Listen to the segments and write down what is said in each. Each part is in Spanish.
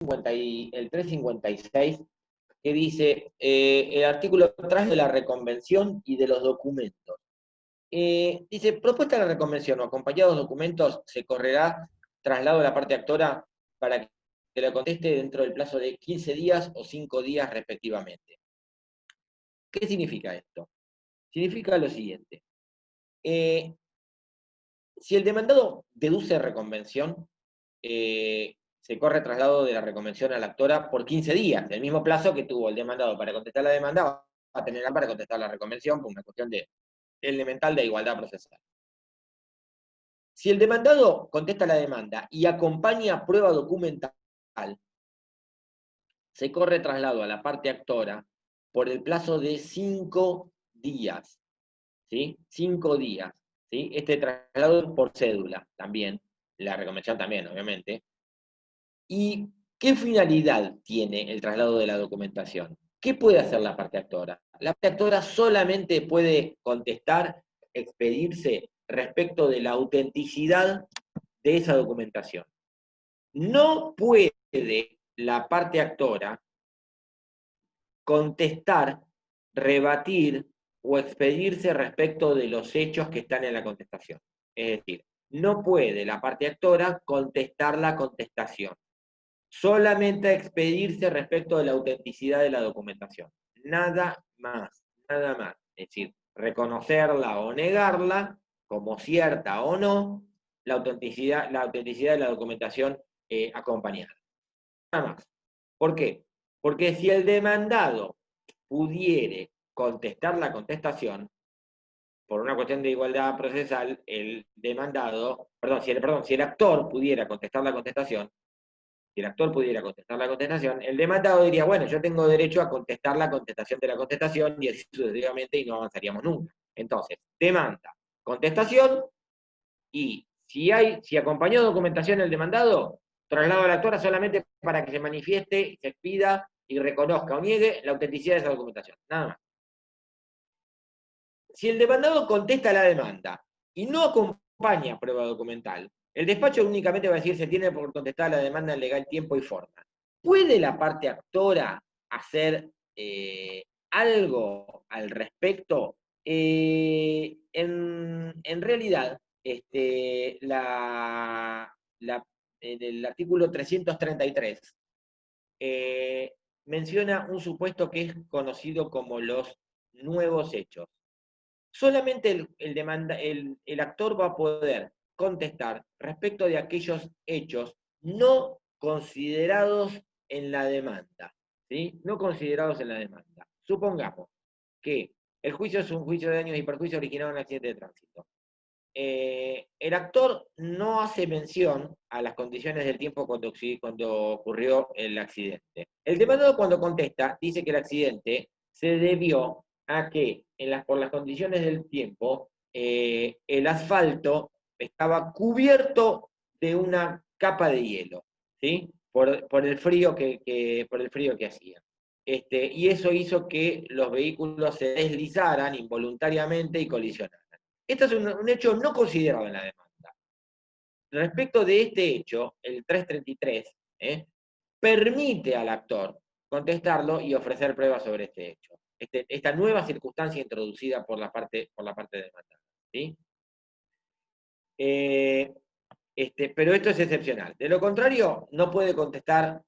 el 356, que dice el artículo tras de la reconvención y de los documentos. Dice, propuesta de la reconvención o acompañados documentos, se correrá traslado a la parte actora para que lo conteste dentro del plazo de 15 días o 5 días respectivamente. ¿Qué significa esto? Significa lo siguiente. Si el demandado deduce reconvención, se corre traslado de la reconvención a la actora por 15 días, el mismo plazo que tuvo el demandado para contestar la demanda, va a tener para contestar la reconvención por una cuestión elemental de igualdad procesal. Si el demandado contesta la demanda y acompaña prueba documental, se corre traslado a la parte actora por el plazo de 5 días. ¿Sí? 5 días. ¿Sí? Este traslado por cédula también, la reconvención también, obviamente. ¿Y qué finalidad tiene el traslado de la documentación? ¿Qué puede hacer la parte actora? La parte actora solamente puede contestar, expedirse respecto de la autenticidad de esa documentación. No puede la parte actora contestar, rebatir o expedirse respecto de los hechos que están en la contestación. Es decir, no puede la parte actora contestar la contestación, solamente expedirse respecto de la autenticidad de la documentación. Nada más, nada más. Es decir, reconocerla o negarla como cierta o no, la autenticidad de la documentación acompañada. Nada más. ¿Por qué? Porque si el demandado pudiere contestar la contestación, por una cuestión de igualdad procesal, el demandado, si el actor pudiera contestar la contestación, si el actor pudiera contestar la contestación, el demandado diría, bueno, yo tengo derecho a contestar la contestación de la contestación y así sucesivamente y no avanzaríamos nunca. Entonces, demanda, contestación y si acompañó documentación el demandado, traslado al actor solamente para que se manifieste, se expida y reconozca o niegue la autenticidad de esa documentación. Nada más. Si el demandado contesta la demanda y no acompaña prueba documental, el despacho únicamente va a decir se tiene por contestar la demanda en legal tiempo y forma. ¿Puede la parte actora hacer algo al respecto? En realidad, en el artículo 333 menciona un supuesto que es conocido como los nuevos hechos. Solamente el actor va a poder contestar respecto de aquellos hechos no considerados en la demanda, ¿sí? No considerados en la demanda. Supongamos que el juicio es un juicio de daños y perjuicios originado en un accidente de tránsito. El actor no hace mención a las condiciones del tiempo cuando ocurrió el accidente. El demandado cuando contesta dice que el accidente se debió a que por las condiciones del tiempo el asfalto estaba cubierto de una capa de hielo, ¿sí? Por el frío que hacía. Y eso hizo que los vehículos se deslizaran involuntariamente y colisionaran. Esto es un hecho no considerado en la demanda. Respecto de este hecho, el 333 permite al actor contestarlo y ofrecer pruebas sobre este hecho. Esta nueva circunstancia introducida por la parte demandada. ¿Sí? Pero esto es excepcional. De lo contrario, no puede contestar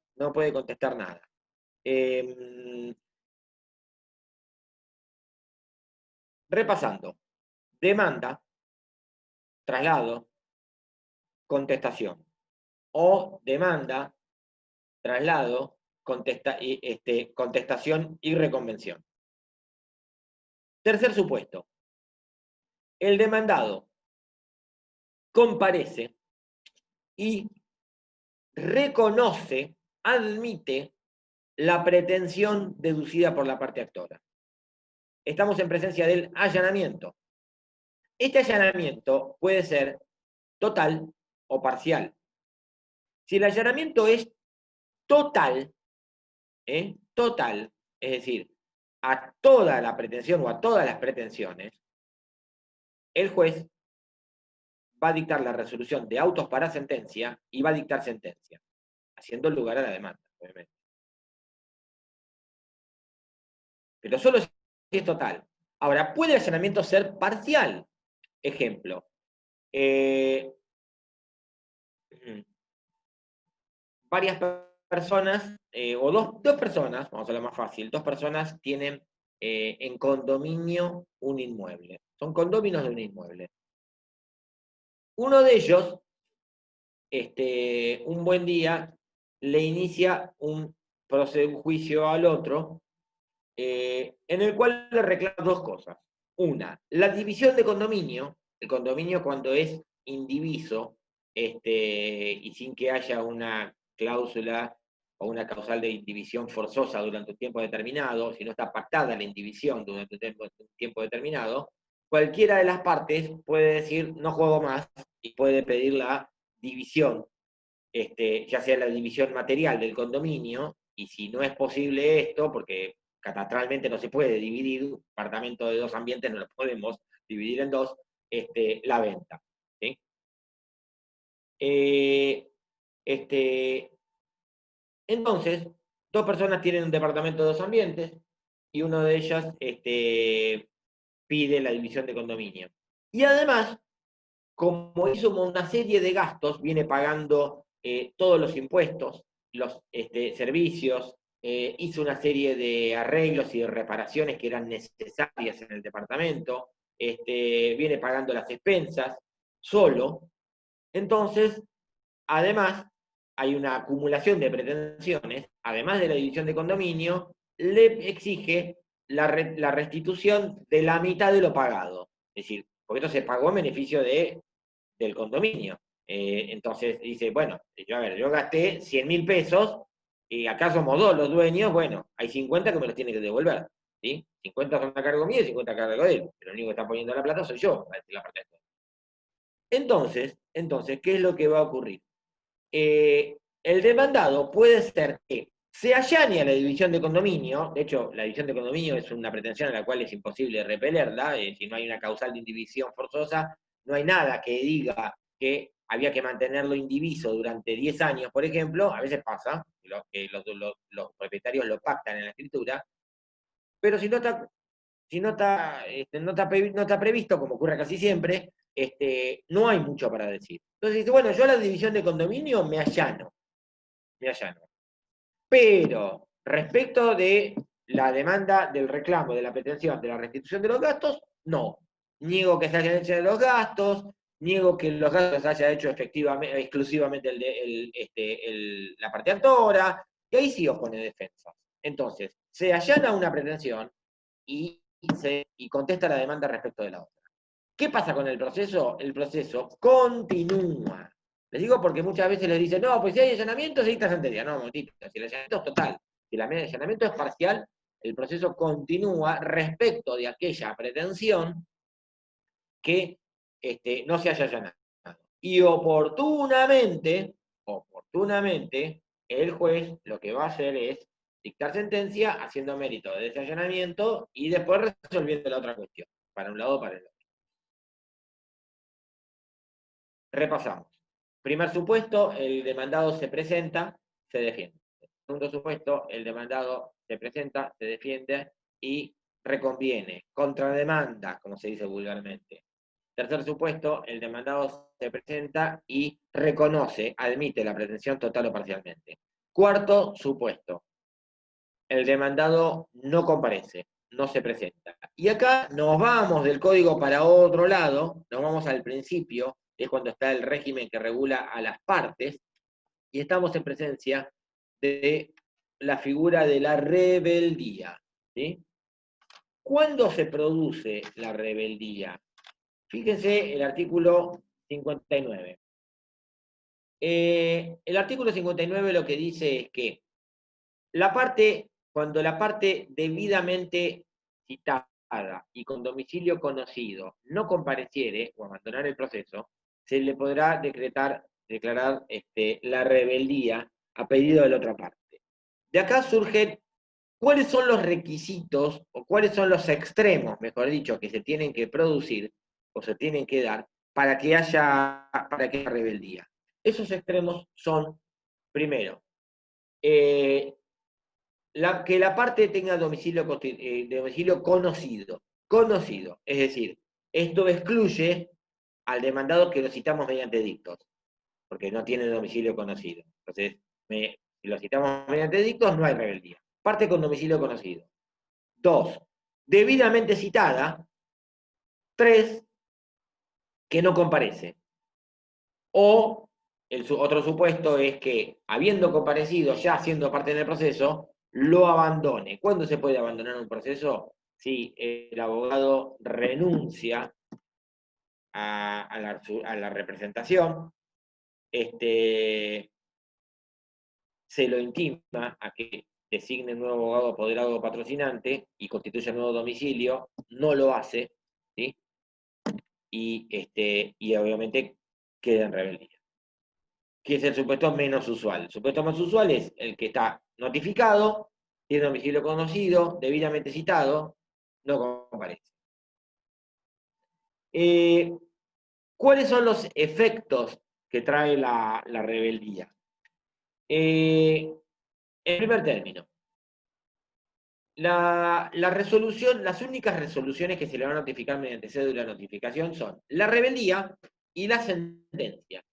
nada. Repasando. Demanda, traslado, contestación. O demanda, traslado, contestación y reconvención. Tercer supuesto. El demandado comparece y reconoce, admite la pretensión deducida por la parte actora. Estamos en presencia del allanamiento. Este allanamiento puede ser total o parcial. Si el allanamiento es total, total, es decir, a toda la pretensión o a todas las pretensiones, el juez va a dictar la resolución de autos para sentencia y va a dictar sentencia. haciendo lugar a la demanda, obviamente. Pero solo si es total. Ahora, ¿puede el allanamiento ser parcial? Ejemplo, eh, varias personas, o dos personas, vamos a hablar más fácil, dos personas tienen en condominio un inmueble. Son condóminos de un inmueble. Uno de ellos, un buen día, le inicia un juicio al otro, en el cual le reclama dos cosas. Una, la división de condominio. El condominio cuando es indiviso, y sin que haya una cláusula o una causal de indivisión forzosa durante un tiempo determinado, si no está pactada la indivisión durante un tiempo determinado, cualquiera de las partes puede decir no juego más y puede pedir la división, ya sea la división material del condominio, y si no es posible esto, porque catastralmente no se puede dividir, un apartamento de dos ambientes no lo podemos dividir en dos, la venta. ¿Sí? Eh, este, entonces, dos personas tienen un departamento de dos ambientes y uno de ellas pide la división de condominio. Y además, como hizo una serie de gastos, viene pagando todos los impuestos, los servicios, hizo una serie de arreglos y de reparaciones que eran necesarias en el departamento, viene pagando las expensas solo. Entonces, además, hay una acumulación de pretensiones, además de la división de condominio, le exige la restitución de la mitad de lo pagado. Es decir, porque esto se pagó en beneficio del condominio. Entonces dice, bueno, yo gasté 100.000 pesos, y acá somos dos los dueños, bueno, hay 50 que me los tiene que devolver. ¿Sí? 50 son a cargo mío y 50 a cargo de él. Pero el único que está poniendo la plata soy yo, la parte de esto. Entonces, ¿qué es lo que va a ocurrir? El demandado puede ser que se allane a la división de condominio. De hecho, la división de condominio es una pretensión a la cual es imposible repelerla. Si no hay una causal de indivisión forzosa, no hay nada que diga que había que mantenerlo indiviso durante 10 años, por ejemplo. A veces pasa, que los propietarios lo pactan en la escritura, pero si no está previsto, como ocurre casi siempre, no hay mucho para decir. Entonces dice, bueno, yo a la división de condominio me allano. Pero respecto de la demanda del reclamo, de la pretensión, de la restitución de los gastos, no. Niego que se hayan hecho los gastos, niego que los gastos se haya hecho efectivamente, exclusivamente la parte actora, y ahí sí opone defensas. Entonces, se allana una pretensión y contesta la demanda respecto de la otra. ¿Qué pasa con el proceso? El proceso continúa. Les digo porque muchas veces les dicen, no, pues si hay allanamiento, se dicta sentencia. No, momentito, si el allanamiento es total, si el allanamiento es parcial, el proceso continúa respecto de aquella pretensión que no se haya allanado. Y oportunamente, el juez lo que va a hacer es dictar sentencia haciendo mérito de ese allanamiento y después resolviendo la otra cuestión, para un lado o para el otro. Repasamos. Primer supuesto, el demandado se presenta, se defiende. Segundo supuesto, el demandado se presenta, se defiende y reconviene, contrademanda, como se dice vulgarmente. Tercer supuesto, el demandado se presenta y reconoce, admite la pretensión total o parcialmente. Cuarto supuesto, el demandado no comparece, no se presenta. Y acá nos vamos del código para otro lado, nos vamos al principio, que es cuando está el régimen que regula a las partes, y estamos en presencia de la figura de la rebeldía. ¿Sí? ¿Cuándo se produce la rebeldía? Fíjense el artículo 59. El artículo 59 lo que dice es que cuando la parte debidamente citada y con domicilio conocido no compareciere o abandonar el proceso, se le podrá declarar la rebeldía a pedido de la otra parte. De acá surgen cuáles son los requisitos o cuáles son los extremos, mejor dicho, que se tienen que producir o se tienen que dar para que haya rebeldía. Esos extremos son, primero, que la parte tenga domicilio conocido. Es decir, esto excluye al demandado que lo citamos mediante dictos, porque no tiene domicilio conocido. Entonces, si lo citamos mediante dictos, no hay rebeldía. Parte con domicilio conocido. 2, debidamente citada. 3, que no comparece. O otro supuesto es que, habiendo comparecido, ya siendo parte del proceso, lo abandone. ¿Cuándo se puede abandonar un proceso? Si el abogado renuncia a la representación, se lo intima a que designe un nuevo abogado apoderado o patrocinante y constituya un nuevo domicilio, no lo hace, ¿sí? Y obviamente queda en rebeldía. ¿Qué es el supuesto menos usual? El supuesto más usual es el que está notificado, tiene domicilio conocido, debidamente citado, no comparece. ¿Cuáles son los efectos que trae la rebeldía? En primer término, las únicas resoluciones que se le van a notificar mediante cédula de notificación son la rebeldía y la sentencia.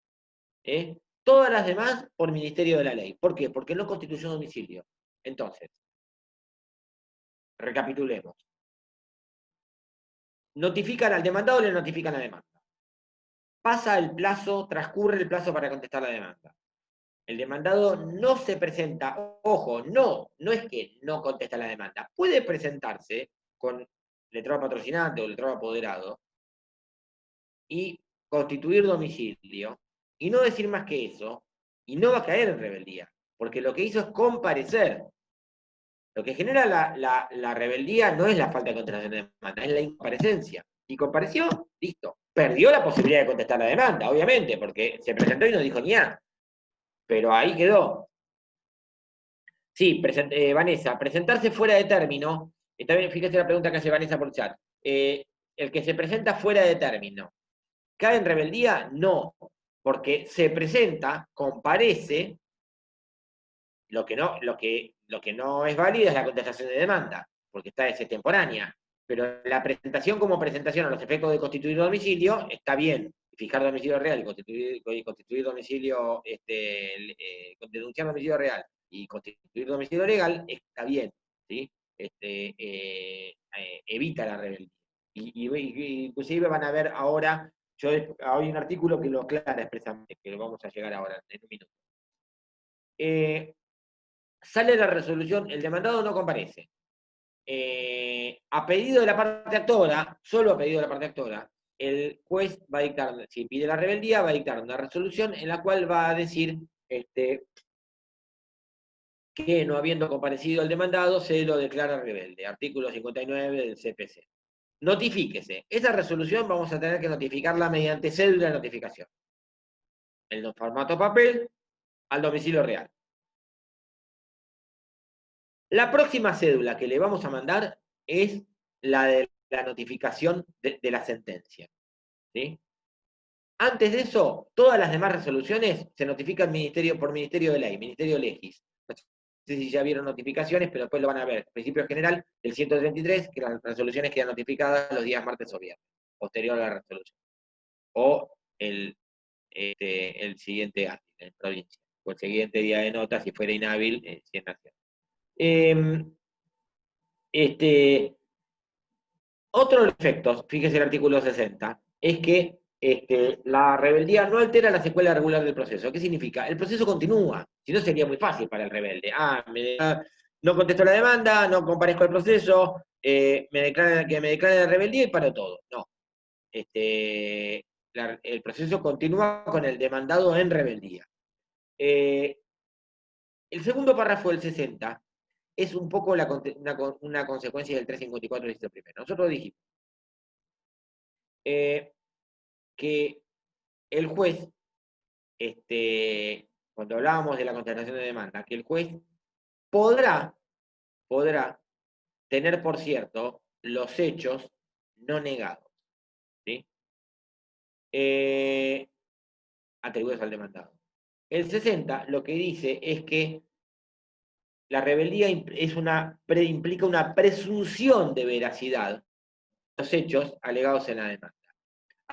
Todas las demás por ministerio de la ley. ¿Por qué? Porque no constituyó domicilio. Entonces, recapitulemos. Notifican al demandado o le notifican la demanda. Pasa el plazo, transcurre el plazo para contestar la demanda. El demandado no se presenta, ojo, no es que no contesta la demanda. Puede presentarse con letrado patrocinante o letrado apoderado y constituir domicilio y no decir más que eso, y no va a caer en rebeldía, porque lo que hizo es comparecer. Lo que genera la rebeldía no es la falta de contestación de demanda, es la incomparecencia. Y compareció, listo. Perdió la posibilidad de contestar la demanda, obviamente, porque se presentó y no dijo ni nada. Pero ahí quedó. Sí, Vanessa, presentarse fuera de término, también fíjese la pregunta que hace Vanessa por chat. El que se presenta fuera de término, ¿cae en rebeldía? No, porque se presenta, comparece, lo que no es válido es la contestación de demanda, porque está es extemporánea. Pero la presentación como presentación a los efectos de constituir domicilio está bien. Fijar domicilio real y constituir domicilio, denunciar domicilio real y constituir domicilio legal está bien, ¿sí? Evita la rebeldía. Inclusive van a ver ahora, hay un artículo que lo aclara expresamente, que lo vamos a llegar ahora en un minuto. Sale la resolución, el demandado no comparece. A pedido de la parte actora, solo a pedido de la parte actora, el juez va a dictar, si pide la rebeldía, va a dictar una resolución en la cual va a decir que no habiendo comparecido el demandado, se lo declara rebelde. Artículo 59 del CPC. Notifíquese. Esa resolución vamos a tener que notificarla mediante cédula de notificación. En formato papel, al domicilio real. La próxima cédula que le vamos a mandar es la de la notificación de la sentencia. ¿Sí? Antes de eso, todas las demás resoluciones se notifican por Ministerio de Ley, Ministerio Legis. No sé si ya vieron notificaciones, pero después lo van a ver. Principio general del 133, que las resoluciones quedan notificadas los días martes o viernes, posterior a la resolución. O el siguiente hábil en provincia. O el siguiente día de nota, si fuera inhábil, si es nación. Otro de los efectos, fíjese el artículo 60, es que la rebeldía no altera la secuela regular del proceso. ¿Qué significa? El proceso continúa, si no sería muy fácil para el rebelde. No contesto la demanda, no comparezco al proceso, que me declaren la rebeldía y paro todo. No. El proceso continúa con el demandado en rebeldía. El segundo párrafo del 60 es un poco una consecuencia del 354 del inciso primero. Nosotros dijimos que el juez, cuando hablábamos de la contestación de demanda, que el juez podrá tener por cierto los hechos no negados, ¿sí? Atribuidos al demandado. El 60 lo que dice es que la rebeldía implica una presunción de veracidad de los hechos alegados en la demanda.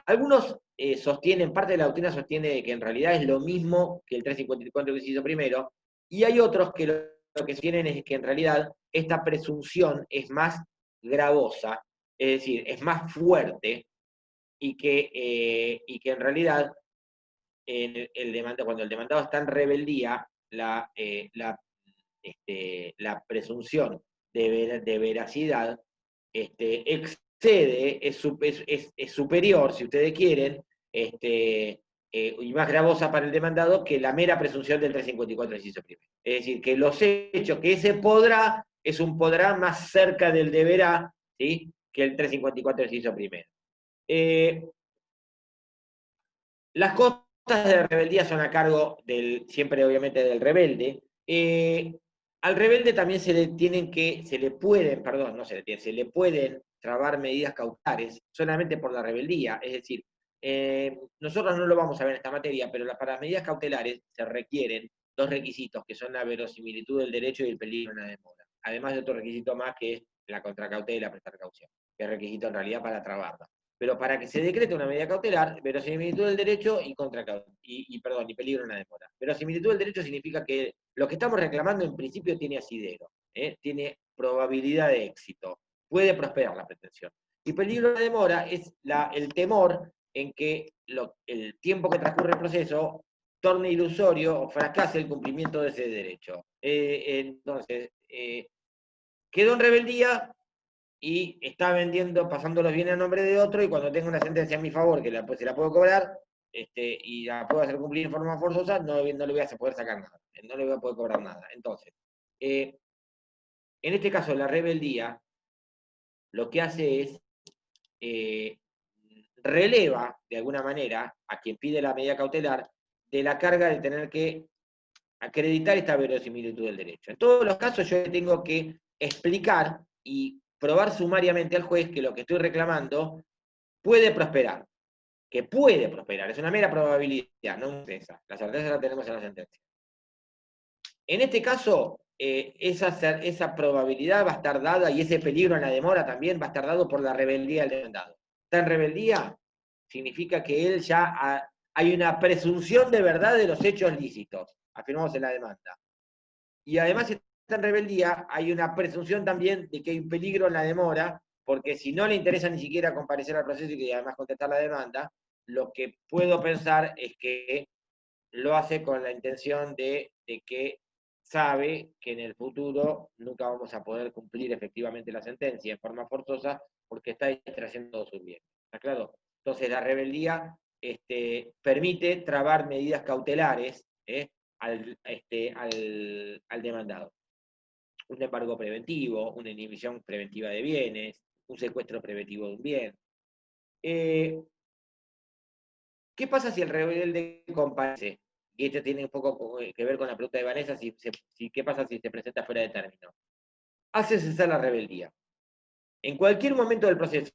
Algunos sostienen, parte de la doctrina sostiene que en realidad es lo mismo que el 354 que se hizo primero, y hay otros que lo que sostienen es que en realidad esta presunción es más gravosa, es decir, es más fuerte, y que en realidad cuando el demandado está en rebeldía, la presunción de veracidad excede, es superior, si ustedes quieren, y más gravosa para el demandado que la mera presunción del 354 inciso primero. Es decir, que los hechos, que ese podrá es un podrá más cerca del deberá, ¿sí?, que el 354 inciso primero. Las costas de rebeldía son a cargo siempre obviamente del rebelde. Al rebelde también se le pueden trabar medidas cautelares solamente por la rebeldía. Es decir, nosotros no lo vamos a ver en esta materia, pero para las medidas cautelares se requieren dos requisitos, que son la verosimilitud del derecho y el peligro en la demora. Además de otro requisito más, que es la contracautela y la prestar caución, que es requisito en realidad para trabarla. Pero para que se decrete una medida cautelar, verosimilitud del derecho y peligro en la demora. Verosimilitud del derecho significa que lo que estamos reclamando en principio tiene asidero, tiene probabilidad de éxito, puede prosperar la pretensión. Y peligro en la demora es el temor en que el tiempo que transcurre el proceso torne ilusorio o fracase el cumplimiento de ese derecho. Entonces, quedó en rebeldía, y está vendiendo, pasando los bienes a nombre de otro, y cuando tenga una sentencia a mi favor, que se la puedo cobrar, y la puedo hacer cumplir en forma forzosa, no le voy a poder sacar nada, no le voy a poder cobrar nada. Entonces, en este caso, la rebeldía lo que hace es releva, de alguna manera, a quien pide la medida cautelar, de la carga de tener que acreditar esta verosimilitud del derecho. En todos los casos yo tengo que explicar y probar sumariamente al juez que lo que estoy reclamando puede prosperar, es una mera probabilidad, no una certeza. La certeza la tenemos en la sentencia. En este caso, esa probabilidad va a estar dada, y ese peligro en la demora también va a estar dado por la rebeldía del demandado. Está en rebeldía, significa que él ya hay una presunción de verdad de los hechos lícitos, afirmamos en la demanda. Y además, si está en rebeldía, hay una presunción también de que hay un peligro en la demora, porque si no le interesa ni siquiera comparecer al proceso y además contestar la demanda, lo que puedo pensar es que lo hace con la intención de que sabe que en el futuro nunca vamos a poder cumplir efectivamente la sentencia en forma forzosa, porque está distrayendo todo su bien. ¿Está claro? Entonces la rebeldía permite trabar medidas cautelares al demandado. Un embargo preventivo, una inhibición preventiva de bienes, un secuestro preventivo de un bien. ¿Qué pasa si el rebelde comparece? Y esto tiene un poco que ver con la pregunta de Vanessa, ¿qué pasa si se presenta fuera de término? Hace cesar la rebeldía. En cualquier momento del proceso,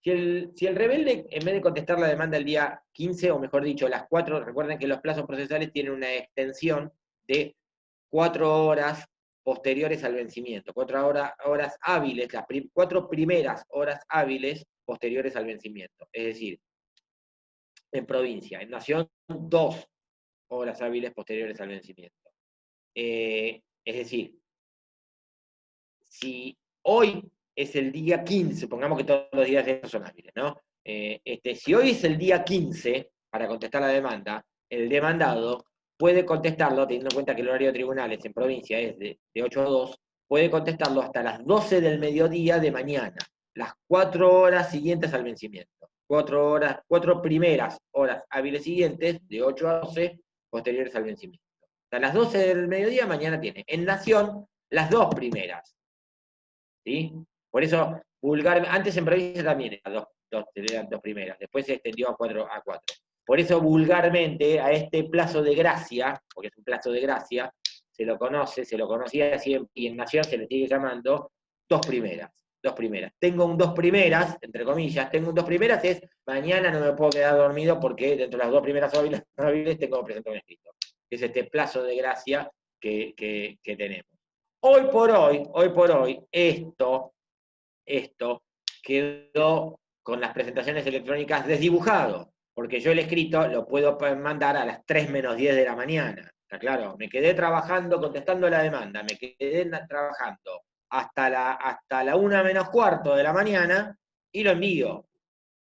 si el rebelde, en vez de contestar la demanda el día 15, o mejor dicho, las 4, recuerden que los plazos procesales tienen una extensión de 4 horas posteriores al vencimiento, 4 horas hábiles, las 4 primeras horas hábiles posteriores al vencimiento. Es decir, en provincia, en nación, 2 horas hábiles posteriores al vencimiento. Es decir, si hoy es el día 15, pongamos que todos los días de estos son hábiles, ¿no? Si hoy es el día 15 para contestar la demanda, el demandado puede contestarlo, teniendo en cuenta que el horario de tribunales en provincia es de 8 a 2, puede contestarlo hasta las 12 del mediodía de mañana, las 4 horas siguientes al vencimiento. 4 primeras horas hábiles siguientes, de 8 a 12, posteriores al vencimiento. Hasta las 12 del mediodía mañana tiene. En Nación, las 2 primeras. ¿Sí? Por eso, antes en provincia también eran dos primeras, después se extendió a 4. Por eso, vulgarmente, a este plazo de gracia, porque es un plazo de gracia, se lo conocía siempre, y en Nación se le sigue llamando 2 primeras. 2 primeras. Tengo un 2 primeras, entre comillas, tengo un 2 primeras, es mañana no me puedo quedar dormido porque dentro de las 2 primeras hábiles tengo que presentar un escrito. Es este plazo de gracia que tenemos. Hoy por hoy, esto quedó con las presentaciones electrónicas desdibujado, porque yo el escrito lo puedo mandar a las 3 menos 10 de la mañana. ¿Está claro? Me quedé trabajando, contestando la demanda, me quedé trabajando hasta la 1 menos cuarto de la mañana y lo envío.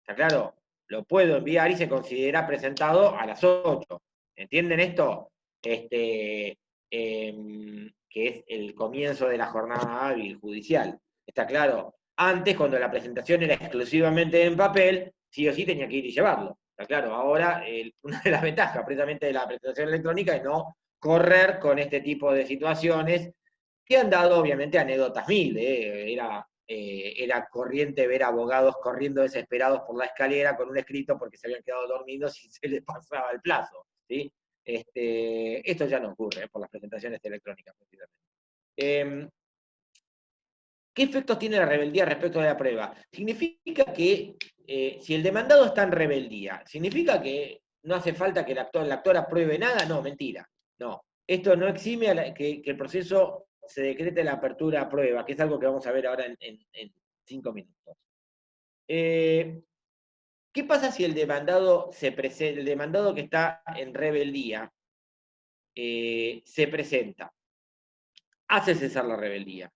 ¿Está claro? Lo puedo enviar y se considera presentado a las 8. ¿Entienden esto? Que es el comienzo de la jornada hábil judicial. ¿Está claro? Antes, cuando la presentación era exclusivamente en papel, sí o sí tenía que ir y llevarlo. ¿Está claro? Ahora, una de las ventajas precisamente de la presentación electrónica es no correr con este tipo de situaciones que han dado, obviamente, anécdotas mil. Era corriente ver abogados corriendo desesperados por la escalera con un escrito porque se habían quedado dormidos y se les pasaba el plazo. ¿Sí? Esto ya no ocurre por las presentaciones electrónicas, precisamente. ¿Qué efectos tiene la rebeldía respecto de la prueba? Significa que si el demandado está en rebeldía, ¿significa que no hace falta que el actor apruebe nada? No, mentira. No. Esto no exime que el proceso se decrete la apertura a prueba, que es algo que vamos a ver ahora en 5 minutos. ¿Qué pasa si el demandado el demandado que está en rebeldía se presenta? Hace cesar la rebeldía.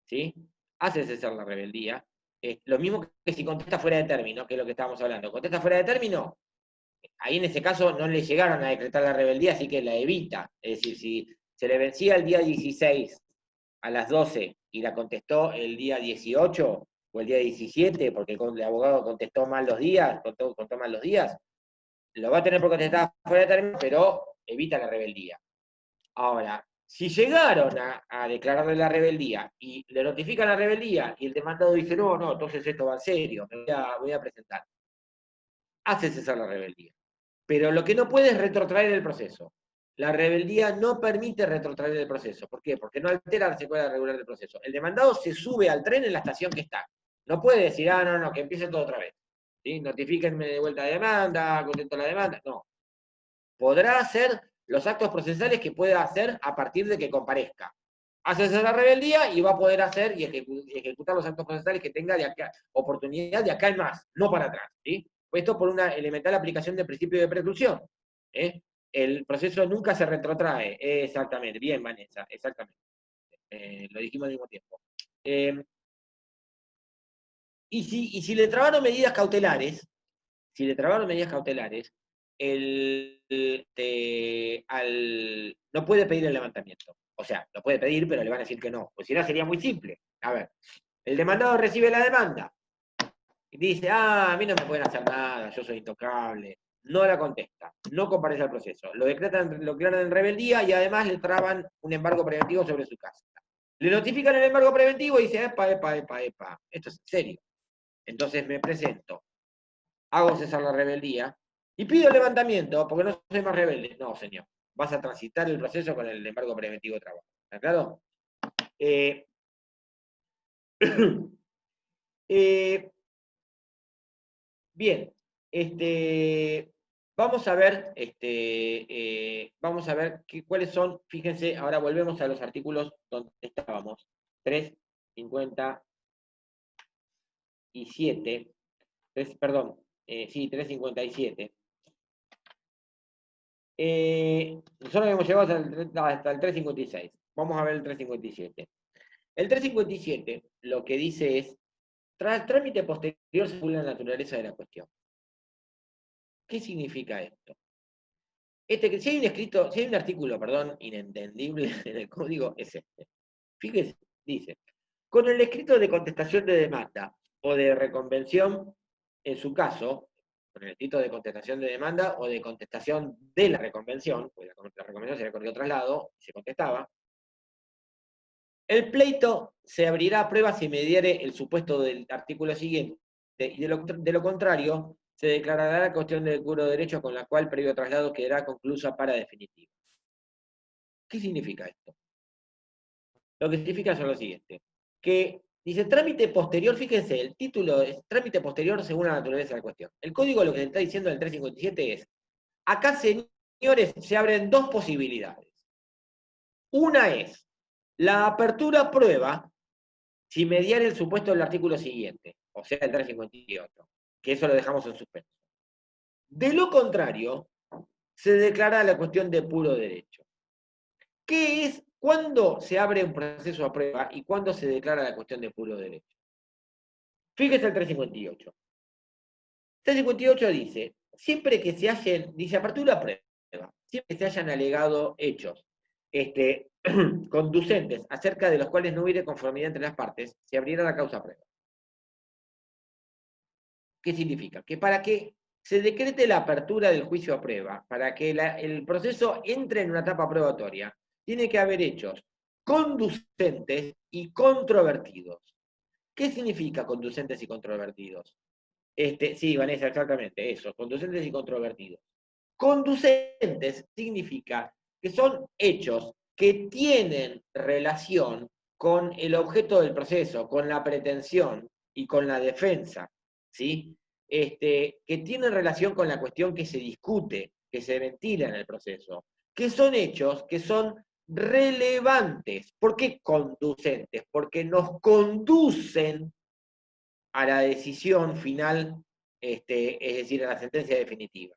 ¿Sí? Hace cesar la rebeldía. Lo mismo que si contesta fuera de término, que es lo que estábamos hablando. Contesta fuera de término, ahí en ese caso no le llegaron a decretar la rebeldía, así que la evita. Es decir, si se le vencía el día 16 a las 12 y la contestó el día 18 o el día 17, porque el abogado contestó mal los días, contó mal los días, lo va a tener por contestar fuera de término, pero evita la rebeldía. Ahora, si llegaron a declararle la rebeldía y le notifican la rebeldía y el demandado dice, no, no, entonces esto va en serio, me voy a presentar, hace cesar la rebeldía. Pero lo que no puede es retrotraer el proceso. La rebeldía no permite retrotraer el proceso. ¿Por qué? Porque no altera la secuencia regular del proceso. El demandado se sube al tren en la estación que está. No puede decir, no, no, que empiece todo otra vez. ¿Sí? Notifíquenme de vuelta de demanda, contento la demanda. No. Podrá hacer los actos procesales que pueda hacer a partir de que comparezca. Hace la rebeldía y va a poder hacer y ejecutar los actos procesales que tenga de acá, oportunidad de acá en más, no para atrás. ¿Sí? Esto por una elemental aplicación del principio de preclusión. El proceso nunca se retrotrae. Exactamente. Bien, Vanessa, exactamente. Lo dijimos al mismo tiempo. Y si le trabaron medidas cautelares, no puede pedir el levantamiento. O sea, lo puede pedir, pero le van a decir que no. Pues si no, sería muy simple. A ver, el demandado recibe la demanda y dice, a mí no me pueden hacer nada, yo soy intocable. No la contesta, no comparece al proceso. Lo declaran en rebeldía y además le traban un embargo preventivo sobre su casa. Le notifican el embargo preventivo y dice, epa, esto es en serio. Entonces me presento, hago cesar la rebeldía y pido el levantamiento porque no soy más rebelde. No, señor. Vas a transitar el proceso con el embargo preventivo de trabajo. ¿Está claro? Bien. Vamos a ver, cuáles son, fíjense, ahora volvemos a los artículos donde estábamos. 357. Perdón, sí, 357. Nosotros hemos llegado hasta el 356. Vamos a ver el 357. El 357 lo que dice es, tras el trámite posterior según la naturaleza de la cuestión. ¿Qué significa esto? Si hay un artículo, inentendible en el código, es este. Fíjese, dice, con el escrito de contestación de demanda o de reconvención, en su caso, con el escrito de contestación de demanda o de contestación de la reconvención, pues la reconvención se le corrió traslado, se contestaba, el pleito se abrirá a prueba si mediare el supuesto del artículo siguiente, y de lo contrario, se declarará la cuestión del puro derecho con la cual previo traslado quedará conclusa para definitivo. ¿Qué significa esto? Lo que significa es lo siguiente, que dice trámite posterior, fíjense, el título es trámite posterior según la naturaleza de la cuestión. El código lo que está diciendo en el 357 es, acá, señores, se abren dos posibilidades. Una es La apertura prueba si mediara el supuesto del artículo siguiente, o sea, el 358, que eso lo dejamos en suspenso. De lo contrario, se declara la cuestión de puro derecho. ¿Qué es cuándo se abre un proceso a prueba y cuándo se declara la cuestión de puro derecho? Fíjese el 358. 358 dice, siempre que se hayan, dice apertura a prueba, siempre que se hayan alegado hechos conducentes acerca de los cuales no hubiere conformidad entre las partes, se abrirá la causa a prueba. ¿Qué significa? Que para que se decrete la apertura del juicio a prueba, para que el proceso entre en una etapa probatoria, tiene que haber hechos conducentes y controvertidos. ¿Qué significa conducentes y controvertidos? Sí, Vanessa, exactamente, eso, conducentes y controvertidos. Conducentes significa que son hechos que tienen relación con el objeto del proceso, con la pretensión y con la defensa, ¿sí? Que tienen relación con la cuestión que se discute, que se ventila en el proceso, que son hechos que son relevantes. ¿Por qué conducentes? Porque nos conducen a la decisión final, es decir, a la sentencia definitiva.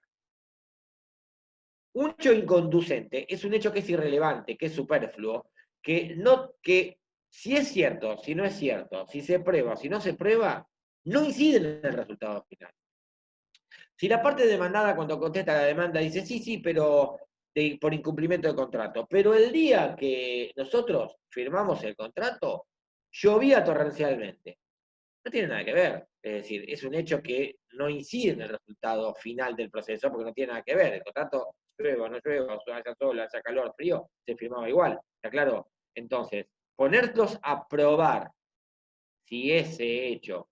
Un hecho inconducente es un hecho que es irrelevante, que es superfluo, que si es cierto, si no es cierto, si se prueba, si no se prueba, no incide en el resultado final. Si la parte demandada cuando contesta la demanda dice, sí, sí, pero por incumplimiento de contrato, pero el día que nosotros firmamos el contrato, llovía torrencialmente. No tiene nada que ver. Es decir, es un hecho que no incide en el resultado final del proceso porque no tiene nada que ver. El contrato, llueva, no llueva, haya sol, haya calor, frío, se firmaba igual. ¿Está claro? Entonces, ponerlos a probar si ese hecho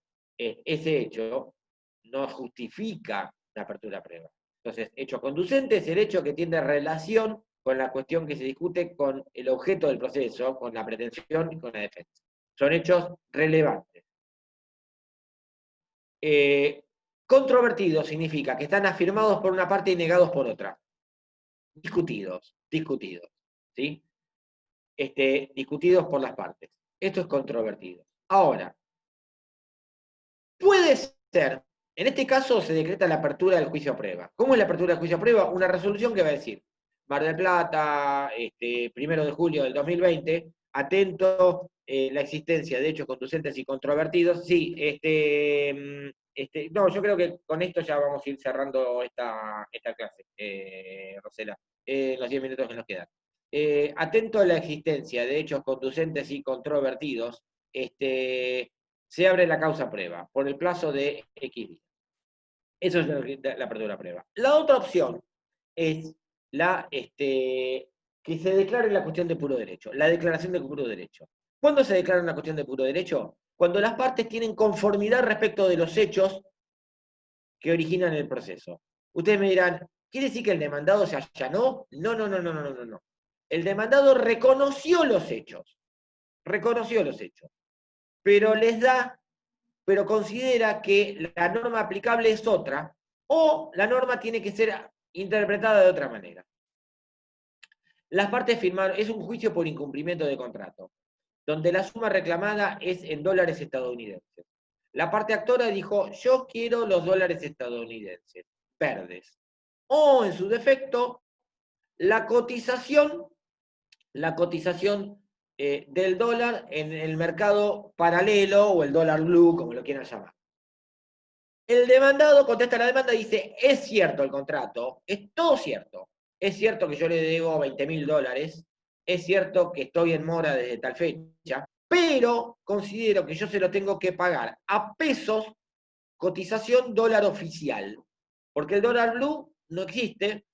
no justifica la apertura a prueba. Entonces, hecho conducente es el hecho que tiene relación con la cuestión que se discute con el objeto del proceso, con la pretensión y con la defensa. Son hechos relevantes. Controvertidos significa que están afirmados por una parte y negados por otra. Discutidos, ¿sí? Discutidos por las partes. Esto es controvertido. Ahora, puede ser, en este caso se decreta la apertura del juicio a prueba. ¿Cómo es la apertura del juicio a prueba? Una resolución que va a decir, Mar del Plata, 1 de julio del 2020, atento la existencia de hechos conducentes y controvertidos. Sí, no, yo creo que con esto ya vamos a ir cerrando esta clase, Rosela, los 10 minutos que nos quedan. Atento a la existencia de hechos conducentes y controvertidos, se abre la causa prueba por el plazo de X días. Eso es la apertura prueba. La otra opción es que se declare la cuestión de puro derecho, la declaración de puro derecho. ¿Cuándo se declara una cuestión de puro derecho? Cuando las partes tienen conformidad respecto de los hechos que originan el proceso. Ustedes me dirán, ¿quiere decir que el demandado se allanó? No, no, no, no, no, no, no. El demandado reconoció los hechos, pero considera que la norma aplicable es otra, o la norma tiene que ser interpretada de otra manera. Las partes firmaron, es un juicio por incumplimiento de contrato, donde la suma reclamada es en dólares estadounidenses. La parte actora dijo, yo quiero los dólares estadounidenses, verdes. O, en su defecto, la cotización del dólar en el mercado paralelo o el dólar blue, como lo quieran llamar. El demandado contesta la demanda y dice, es cierto el contrato, es todo cierto. Es cierto que yo le debo $20.000, es cierto que estoy en mora desde tal fecha, pero considero que yo se lo tengo que pagar a pesos, cotización dólar oficial. Porque el dólar blue no existe,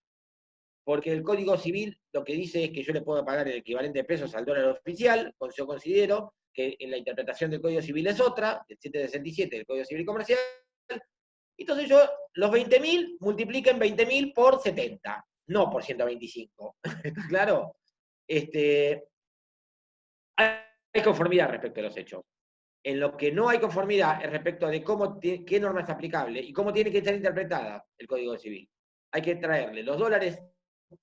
porque el Código Civil lo que dice es que yo le puedo pagar el equivalente de pesos al dólar oficial, yo considero que en la interpretación del Código Civil es otra, el 767 del Código Civil y Comercial. Entonces yo los 20.000 multipliquen 20.000 por 70, no por 125. ¿Claro? Hay conformidad respecto a los hechos. En lo que no hay conformidad es respecto de qué norma es aplicable y cómo tiene que estar interpretada el Código Civil. Hay que traerle los dólares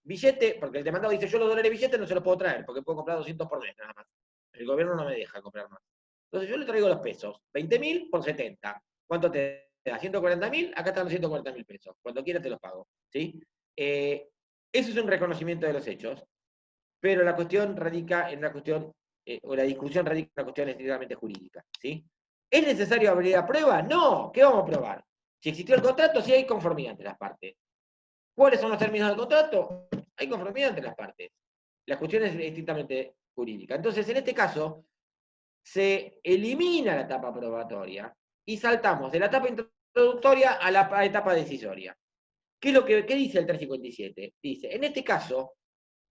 billete, porque el demandado dice, yo los dólares billete no se los puedo traer, porque puedo comprar 200 por mes nada más. El gobierno no me deja comprar más. Entonces yo le traigo los pesos, 20.000 por 70. ¿Cuánto te da? 140.000, acá están los 140.000 pesos. Cuando quieras te los pago. ¿Sí? Eso es un reconocimiento de los hechos, pero la cuestión radica en una cuestión, o la discusión radica en una cuestión estrictamente jurídica. ¿Sí? ¿Es necesario abrir la prueba? No. ¿Qué vamos a probar? Si existió el contrato, sí hay conformidad entre las partes. ¿Cuáles son los términos del contrato? Hay conformidad entre las partes. La cuestión es estrictamente jurídica. Entonces, en este caso, se elimina la etapa probatoria y saltamos de la etapa introductoria a la etapa decisoria. ¿Qué es lo que dice el 357? Dice, en este caso,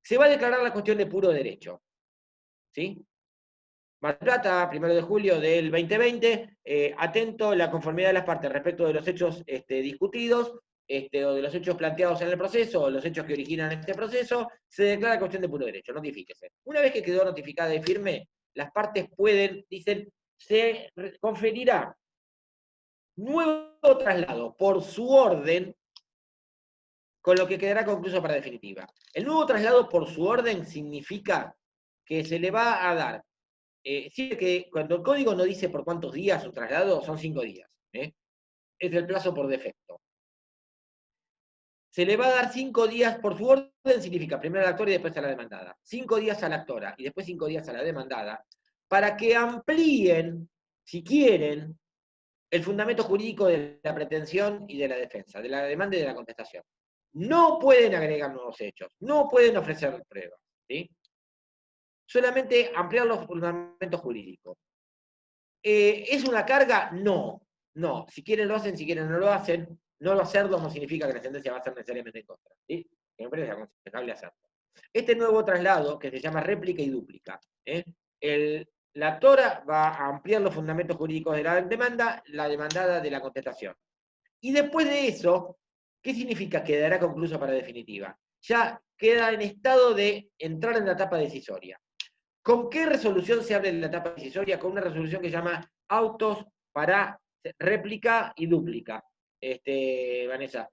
se va a declarar la cuestión de puro derecho. ¿Sí? Mar del Plata, 1 de julio del 2020, atento la conformidad de las partes respecto de los hechos discutidos, o de los hechos planteados en el proceso, o los hechos que originan este proceso, se declara cuestión de puro derecho, notifíquese. Una vez que quedó notificada y firme, las partes pueden, dicen, se conferirá nuevo traslado por su orden, con lo que quedará concluso para definitiva. El nuevo traslado por su orden significa que se le va a dar, sí, que cuando el código no dice por cuántos días un traslado, son 5 días. Es el plazo por defecto. Se le va a dar 5 días por su orden, significa primero al actor y después a la demandada. 5 días a la actora y después 5 días a la demandada, para que amplíen, si quieren, el fundamento jurídico de la pretensión y de la defensa, de la demanda y de la contestación. No pueden agregar nuevos hechos, no pueden ofrecer pruebas, ¿sí? Solamente ampliar los fundamentos jurídicos. ¿Es una carga? No, no. Si quieren lo hacen, si quieren no lo hacen. No lo hacerlo no significa que la sentencia va a ser necesariamente en contra. ¿Sí? Siempre es aconsejable hacerlo. Este nuevo traslado, que se llama réplica y dúplica, la actora va a ampliar los fundamentos jurídicos de la demanda, la demandada de la contestación. Y después de eso, ¿qué significa? Quedará concluso para definitiva. Ya queda en estado de entrar en la etapa decisoria. ¿Con qué resolución se abre la etapa decisoria? Con una resolución que se llama autos para réplica y dúplica, Vanessa.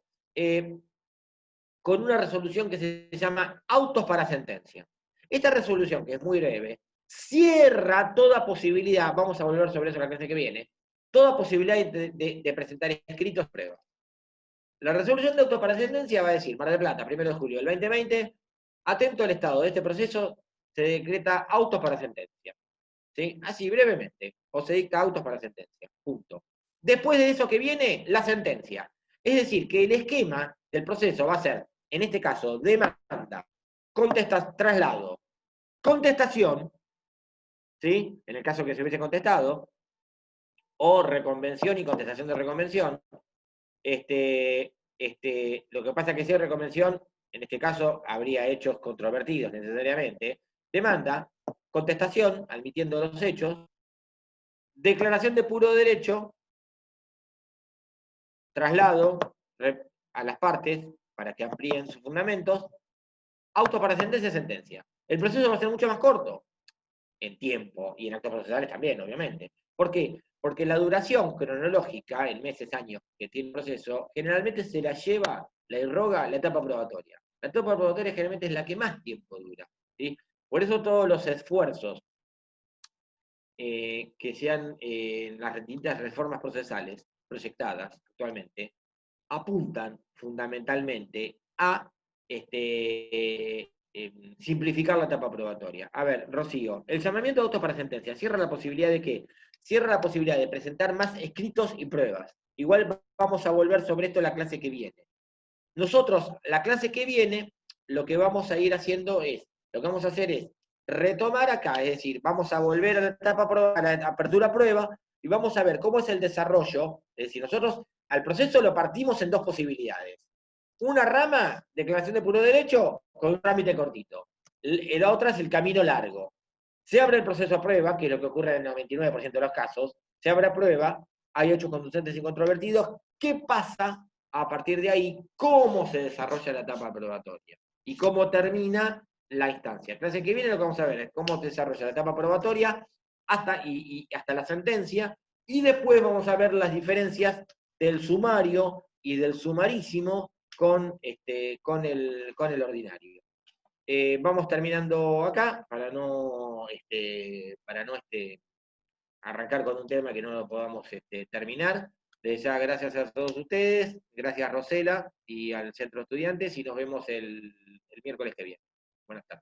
Con una resolución que se llama autos para sentencia. Esta resolución, que es muy breve, cierra toda posibilidad, vamos a volver sobre eso la clase que viene, toda posibilidad de presentar escritos pruebas. La resolución de autos para sentencia va a decir, Mar del Plata, 1 de julio del 2020, atento al estado de este proceso, se decreta autos para sentencia. ¿Sí? Así, brevemente. O se dicta autos para sentencia. Punto. Después de eso que viene, la sentencia. Es decir, que el esquema del proceso va a ser, en este caso, demanda, traslado, contestación, ¿sí? En el caso que se hubiese contestado, o reconvención y contestación de reconvención. Lo que pasa es que si hay reconvención, en este caso habría hechos controvertidos necesariamente. Demanda, contestación, admitiendo los hechos, declaración de puro derecho, traslado a las partes para que amplíen sus fundamentos, auto para sentencia, sentencia. El proceso va a ser mucho más corto, en tiempo, y en actos procesales también, obviamente. ¿Por qué? Porque la duración cronológica, en meses, años, que tiene el proceso, generalmente se la lleva, la irroga, la etapa probatoria. La etapa probatoria generalmente es la que más tiempo dura. ¿Sí? Por eso todos los esfuerzos que sean en las distintas reformas procesales proyectadas actualmente, apuntan fundamentalmente a simplificar la etapa probatoria. A ver, Rocío, el llamamiento de autos para sentencia cierra la posibilidad de qué? Cierra la posibilidad de presentar más escritos y pruebas. Igual vamos a volver sobre esto en la clase que viene. Nosotros, la clase que viene, lo que vamos a ir haciendo es, lo que vamos a hacer es retomar acá, es decir, vamos a volver a la etapa a la apertura prueba y vamos a ver cómo es el desarrollo. Es decir, nosotros al proceso lo partimos en dos posibilidades. Una rama, declaración de puro derecho, con un trámite cortito. La otra es el camino largo. Se abre el proceso a prueba, que es lo que ocurre en el 99% de los casos, se abre a prueba, hay hechos conducentes y controvertidos. ¿Qué pasa a partir de ahí? ¿Cómo se desarrolla la etapa probatoria? Y cómo termina la instancia. Clase que viene lo que vamos a ver es cómo se desarrolla la etapa probatoria hasta la sentencia, y después vamos a ver las diferencias del sumario y del sumarísimo con el ordinario. vamos terminando acá para no arrancar con un tema que no lo podamos terminar. Desde ya, gracias a todos ustedes, gracias Rosela y al Centro de Estudiantes, y nos vemos el miércoles que viene. Buenas tardes.